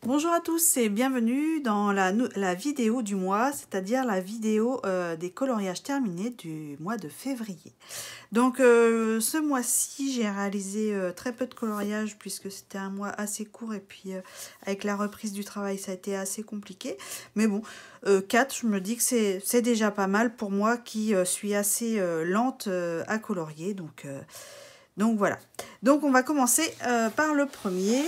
Bonjour à tous et bienvenue dans la vidéo du mois, c'est-à-dire la vidéo des coloriages terminés du mois de février. Donc ce mois-ci, j'ai réalisé très peu de coloriage puisque c'était un mois assez court et puis avec la reprise du travail, ça a été assez compliqué. Mais bon, 4, je me dis que c'est déjà pas mal pour moi qui suis assez lente à colorier. Donc voilà. Donc on va commencer par le premier.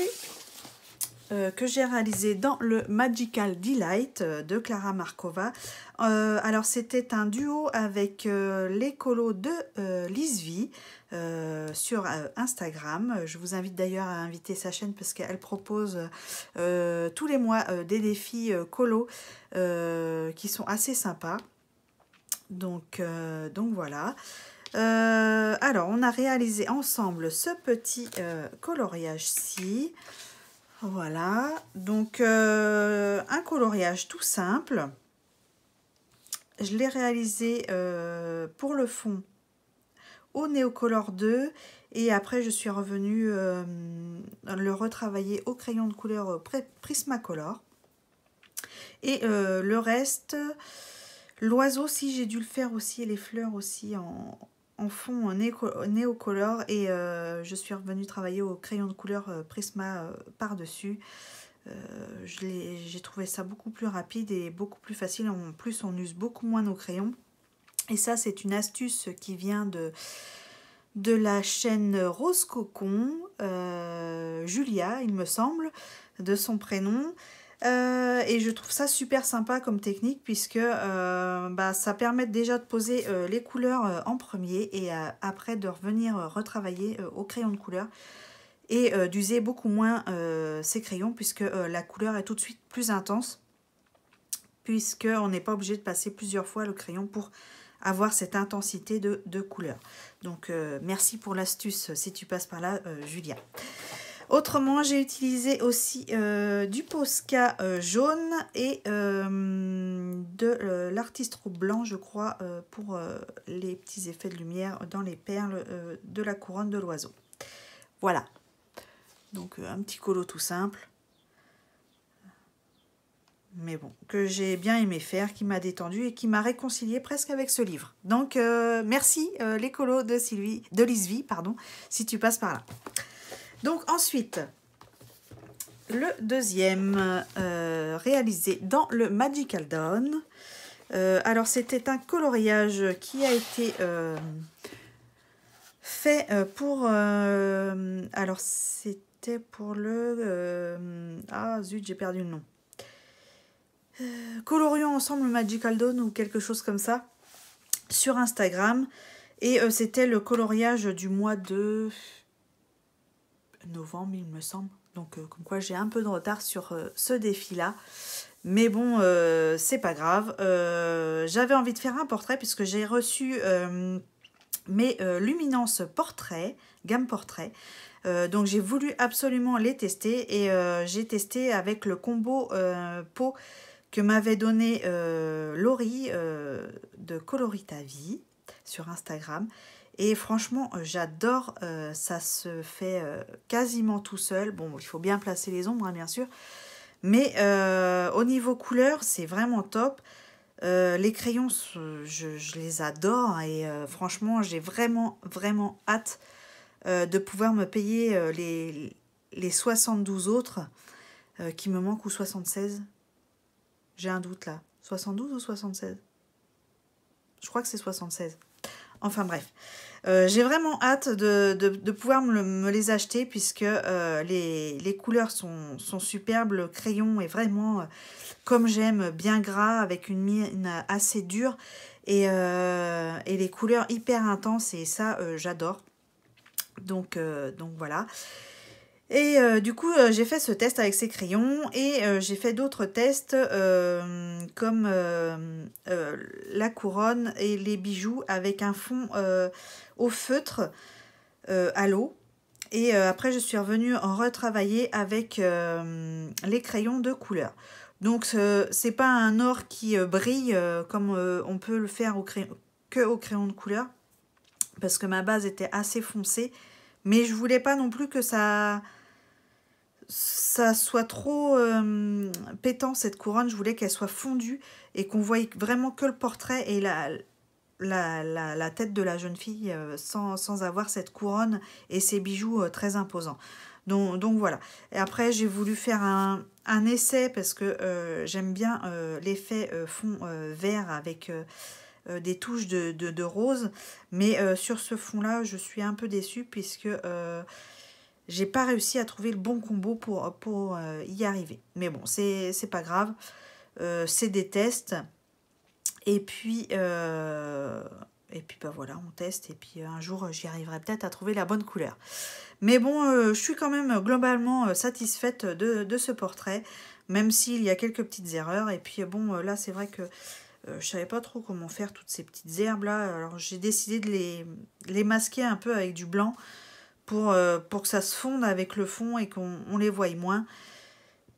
Que j'ai réalisé dans le Magical Delight de Clara Markova. Alors c'était un duo avec l'écolo de Lisvi sur Instagram. Je vous invite d'ailleurs à inviter sa chaîne parce qu'elle propose tous les mois des défis colo qui sont assez sympas. Donc voilà. Alors on a réalisé ensemble ce petit coloriage-ci. Voilà, donc un coloriage tout simple. Je l'ai réalisé pour le fond au Neocolor 2 et après je suis revenue le retravailler au crayon de couleur Prismacolor. Et le reste, l'oiseau, si j'ai dû le faire aussi, et les fleurs aussi en fond néocolor et je suis revenue travailler au crayon de couleur Prisma par-dessus. J'ai trouvé ça beaucoup plus rapide et beaucoup plus facile. En plus, on use beaucoup moins nos crayons. Et ça, c'est une astuce qui vient de la chaîne Rose Cocon, Julia, il me semble, de son prénom. Et je trouve ça super sympa comme technique puisque ça permet déjà de poser les couleurs en premier et après de revenir retravailler au crayon de couleur et d'user beaucoup moins ces crayons puisque la couleur est tout de suite plus intense puisqu'on n'est pas obligé de passer plusieurs fois le crayon pour avoir cette intensité de couleur. Donc merci pour l'astuce si tu passes par là Julia. Autrement, j'ai utilisé aussi du Posca jaune et de l'artiste blanc, je crois, pour les petits effets de lumière dans les perles de la couronne de l'oiseau. Voilà. Donc un petit colo tout simple. Mais bon, que j'ai bien aimé faire, qui m'a détendu et qui m'a réconcilié presque avec ce livre. Donc merci les colos de Lisvi, pardon, si tu passes par là. Donc ensuite, le deuxième réalisé dans le Magical Dawn. Alors c'était un coloriage qui a été fait pour... alors c'était pour le... ah zut, j'ai perdu le nom. Colorions ensemble Magical Dawn ou quelque chose comme ça sur Instagram. Et c'était le coloriage du mois de novembre, il me semble. Donc, comme quoi j'ai un peu de retard sur ce défi-là. Mais bon, c'est pas grave. J'avais envie de faire un portrait puisque j'ai reçu mes Luminance portrait, gamme portrait. Donc, j'ai voulu absolument les tester. Et j'ai testé avec le combo peau que m'avait donné Laurie de Colorita Vie sur Instagram. Et franchement, j'adore, ça se fait quasiment tout seul. Bon, il faut bien placer les ombres, hein, bien sûr. Mais au niveau couleur, c'est vraiment top. Les crayons, je les adore. Et franchement, j'ai vraiment hâte de pouvoir me payer les 72 autres qui me manquent, ou 76. J'ai un doute là. 72 ou 76? Je crois que c'est 76. Enfin bref, j'ai vraiment hâte de pouvoir me les acheter puisque les couleurs sont superbes. Le crayon est vraiment, comme j'aime, bien gras avec une mine assez dure et les couleurs hyper intenses et ça, j'adore. Donc voilà. Et du coup, j'ai fait ce test avec ces crayons et j'ai fait d'autres tests comme la couronne et les bijoux avec un fond au feutre à l'eau. Et après, je suis revenue en retravailler avec les crayons de couleur. Donc, c'est pas un or qui brille comme on peut le faire au crayon de couleur parce que ma base était assez foncée. Mais je voulais pas non plus que ça ça soit trop pétant cette couronne. Je voulais qu'elle soit fondue et qu'on voie vraiment que le portrait et la tête de la jeune fille sans avoir cette couronne et ces bijoux très imposants. Donc voilà. Et après, j'ai voulu faire un essai parce que j'aime bien l'effet fond vert avec des touches de rose. Mais sur ce fond-là, je suis un peu déçue puisque j'ai pas réussi à trouver le bon combo pour y arriver. Mais bon, c'est pas grave. C'est des tests. Et puis bah voilà, on teste. Et puis un jour, j'y arriverai peut-être à trouver la bonne couleur. Mais bon, je suis quand même globalement satisfaite de ce portrait. Même s'il y a quelques petites erreurs. Et puis bon, là, c'est vrai que je savais pas trop comment faire toutes ces petites herbes là. Alors j'ai décidé de les masquer un peu avec du blanc pour que ça se fonde avec le fond et qu'on les voie moins,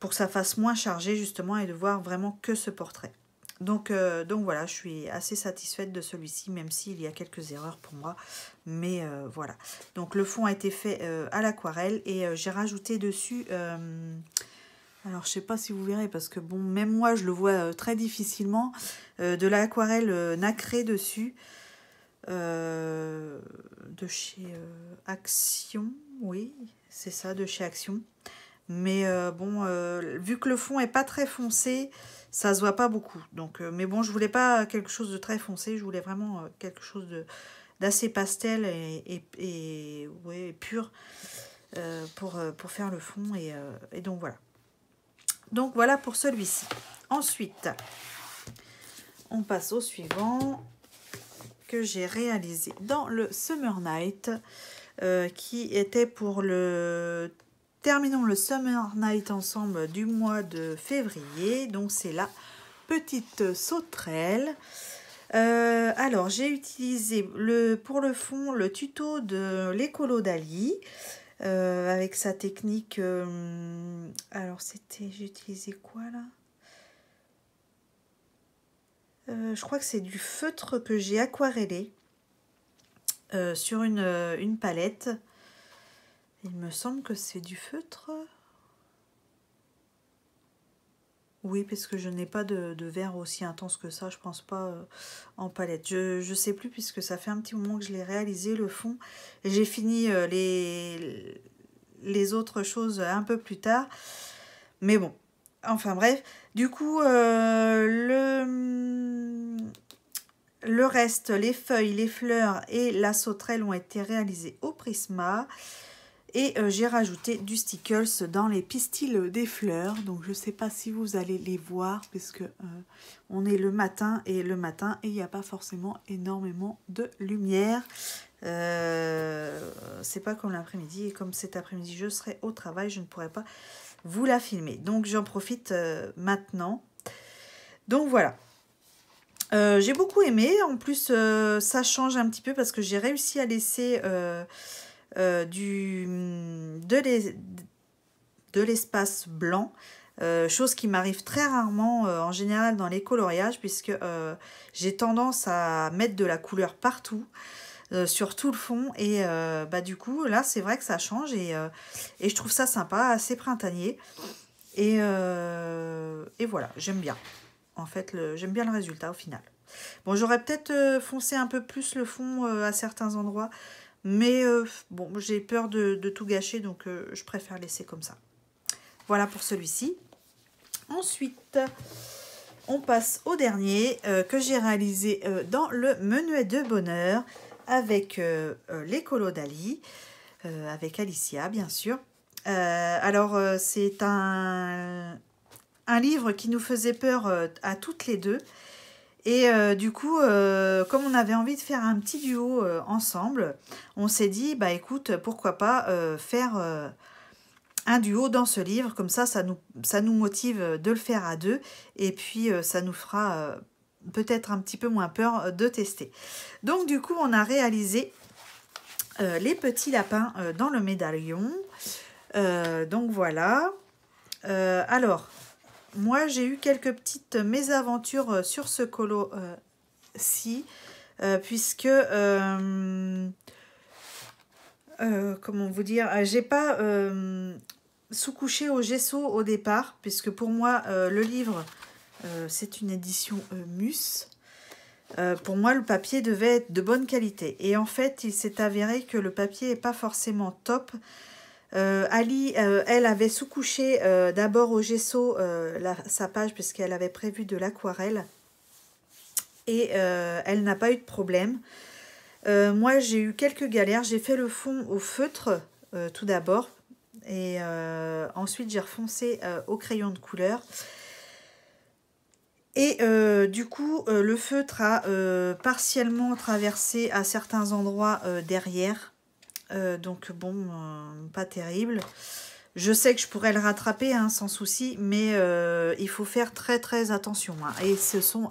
pour que ça fasse moins chargé justement et de voir vraiment que ce portrait. Donc voilà, je suis assez satisfaite de celui-ci, même s'il y a quelques erreurs pour moi. Mais voilà. Donc le fond a été fait à l'aquarelle et j'ai rajouté dessus... alors je sais pas si vous verrez parce que bon, même moi je le vois très difficilement. De l'aquarelle nacrée dessus. De chez Action, oui, c'est ça, de chez Action. Mais bon, vu que le fond est pas très foncé, ça se voit pas beaucoup. Donc, mais bon, je voulais pas quelque chose de très foncé, je voulais vraiment quelque chose d'assez pastel et ouais, pur pour faire le fond. Et donc voilà. Donc voilà pour celui-ci. Ensuite, on passe au suivant que j'ai réalisé dans le Summer Night, qui était pour le... Terminons le Summer Night ensemble du mois de février. Donc c'est la petite sauterelle. Alors j'ai utilisé pour le fond le tuto de l'écolo d'Ali. Avec sa technique... alors c'était... J'ai utilisé quoi là ? Je crois que c'est du feutre que j'ai aquarellé sur une palette. Il me semble que c'est du feutre. Oui, parce que je n'ai pas de vert aussi intense que ça, je pense pas en palette. Je sais plus puisque ça fait un petit moment que je l'ai réalisé, le fond. Et j'ai fini les autres choses un peu plus tard. Mais bon, enfin bref. Du coup, le reste, les feuilles, les fleurs et la sauterelle ont été réalisés au Prisma. Et j'ai rajouté du stickles dans les pistils des fleurs. Donc je ne sais pas si vous allez les voir parce que on est le matin et il n'y a pas forcément énormément de lumière. C'est pas comme l'après-midi et comme cet après-midi je serai au travail, je ne pourrai pas vous la filmer. Donc j'en profite maintenant. Donc voilà. J'ai beaucoup aimé. En plus, ça change un petit peu parce que j'ai réussi à laisser de l'espace blanc. Chose qui m'arrive très rarement en général dans les coloriages puisque j'ai tendance à mettre de la couleur partout. Sur tout le fond et bah du coup là c'est vrai que ça change et je trouve ça sympa, assez printanier et voilà, j'aime bien en fait, j'aime bien le résultat au final. Bon, j'aurais peut-être foncé un peu plus le fond à certains endroits, mais bon, j'ai peur de tout gâcher, donc je préfère laisser comme ça. Voilà pour celui-ci. Ensuite, on passe au dernier que j'ai réalisé dans le Menuet de bonheur avec l'écolo d'Ali, avec Alicia, bien sûr. Alors, c'est un livre qui nous faisait peur à toutes les deux. Et du coup, comme on avait envie de faire un petit duo ensemble, on s'est dit, bah écoute, pourquoi pas faire un duo dans ce livre. Comme ça nous motive de le faire à deux. Et puis, ça nous fera peut-être un petit peu moins peur de tester. Donc, du coup, on a réalisé les petits lapins dans le médaillon. Donc, voilà. Alors... Moi, j'ai eu quelques petites mésaventures sur ce colo-ci, puisque, comment vous dire, j'ai pas sous-couché au gesso au départ, puisque pour moi, le livre, c'est une édition Mus. Pour moi, le papier devait être de bonne qualité. Et en fait, il s'est avéré que le papier n'est pas forcément top. Ali, elle avait sous-couché d'abord au gesso sa page, puisqu'elle avait prévu de l'aquarelle. Et elle n'a pas eu de problème. Moi, j'ai eu quelques galères. J'ai fait le fond au feutre tout d'abord. Et ensuite, j'ai refoncé au crayon de couleur. Et du coup, le feutre a partiellement traversé à certains endroits derrière. Donc bon, pas terrible. Je sais que je pourrais le rattraper hein, sans souci, mais il faut faire très très attention. Hein. Et ce sont...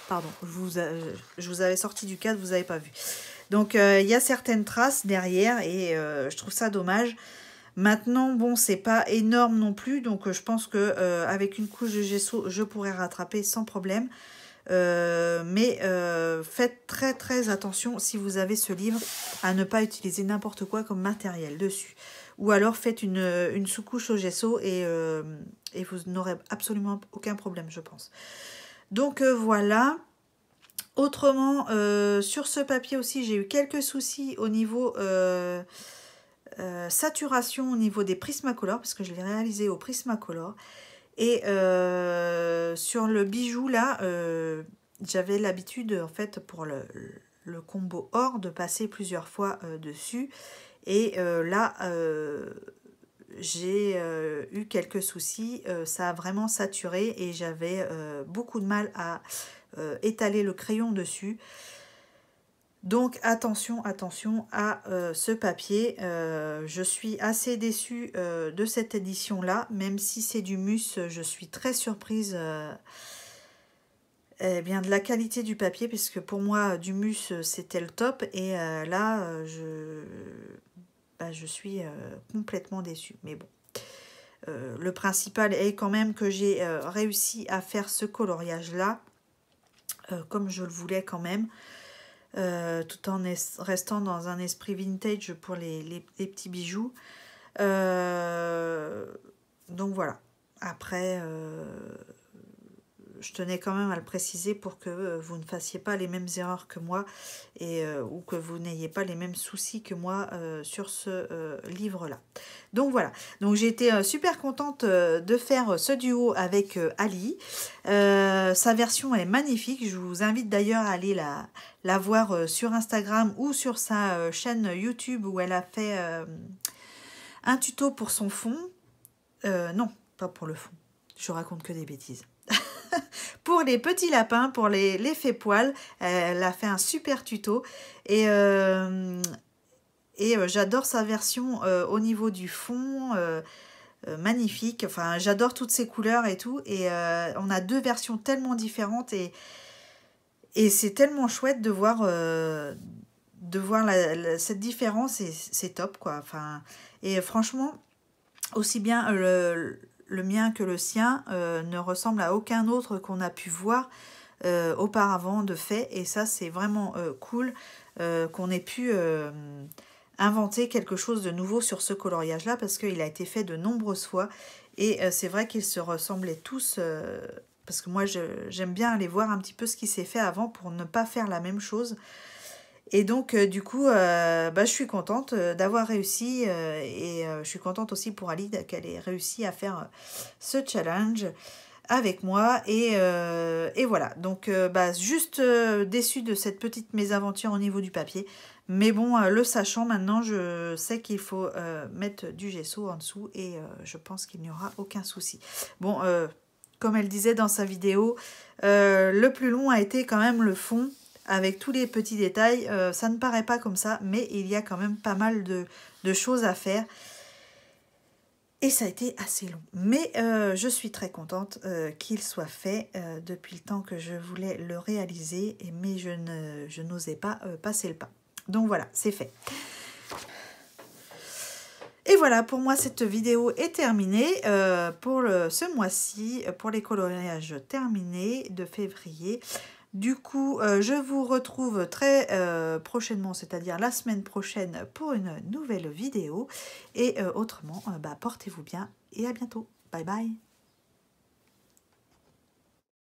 pardon, je vous avais sorti du cadre, vous n'avez pas vu. Donc il y a certaines traces derrière et je trouve ça dommage. Maintenant, bon, c'est pas énorme non plus, donc je pense que avec une couche de gesso, je pourrais rattraper sans problème. Mais faites très très attention si vous avez ce livre à ne pas utiliser n'importe quoi comme matériel dessus. Ou alors faites une sous-couche au gesso et vous n'aurez absolument aucun problème, je pense. Donc voilà. Autrement, sur ce papier aussi, j'ai eu quelques soucis au niveau saturation, au niveau des Prismacolor, parce que je l'ai réalisé au Prismacolor. Et sur le bijou là, j'avais l'habitude en fait pour le combo or de passer plusieurs fois dessus. Et là, j'ai eu quelques soucis. Ça a vraiment saturé et j'avais beaucoup de mal à étaler le crayon dessus. Donc attention, attention à ce papier. Je suis assez déçue de cette édition-là. Même si c'est du Mus, je suis très surprise bien, de la qualité du papier. Puisque pour moi, du Mus, c'était le top. Et là, je suis complètement déçue. Mais bon, le principal est quand même que j'ai réussi à faire ce coloriage-là. Comme je le voulais quand même. Tout en restant dans un esprit vintage pour les petits bijoux. Donc voilà. Après, je tenais quand même à le préciser pour que vous ne fassiez pas les mêmes erreurs que moi et, ou que vous n'ayez pas les mêmes soucis que moi sur ce livre-là. Donc voilà, donc j'ai été super contente de faire ce duo avec Ali. Sa version est magnifique, je vous invite d'ailleurs à aller la voir sur Instagram ou sur sa chaîne YouTube où elle a fait un tuto pour son fond. Non, pas pour le fond, je raconte que des bêtises. Pour les petits lapins, pour les faits poils, elle a fait un super tuto et j'adore sa version au niveau du fond, magnifique. Enfin, j'adore toutes ces couleurs et tout. Et on a deux versions tellement différentes et c'est tellement chouette de voir cette différence et c'est top quoi. Enfin, et franchement, aussi bien le mien que le sien ne ressemble à aucun autre qu'on a pu voir auparavant de fait. Et ça, c'est vraiment cool qu'on ait pu inventer quelque chose de nouveau sur ce coloriage-là parce qu'il a été fait de nombreuses fois. Et c'est vrai qu'ils se ressemblaient tous parce que moi, j'aime bien aller voir un petit peu ce qui s'est fait avant pour ne pas faire la même chose. Et donc, du coup, je suis contente d'avoir réussi et je suis contente aussi pour Ali qu'elle ait réussi à faire ce challenge avec moi. Et voilà, donc juste déçue de cette petite mésaventure au niveau du papier. Mais bon, le sachant maintenant, je sais qu'il faut mettre du gesso en dessous et je pense qu'il n'y aura aucun souci. Bon, comme elle disait dans sa vidéo, le plus long a été quand même le fond. Avec tous les petits détails, ça ne paraît pas comme ça, mais il y a quand même pas mal de choses à faire. Et ça a été assez long. Mais je suis très contente qu'il soit fait depuis le temps que je voulais le réaliser, mais je n'osais pas passer le pas. Donc voilà, c'est fait. Et voilà, pour moi, cette vidéo est terminée pour ce mois-ci, pour les coloriages terminés de février. Du coup, je vous retrouve très prochainement, c'est-à-dire la semaine prochaine pour une nouvelle vidéo. Et autrement, bah, portez-vous bien et à bientôt. Bye bye.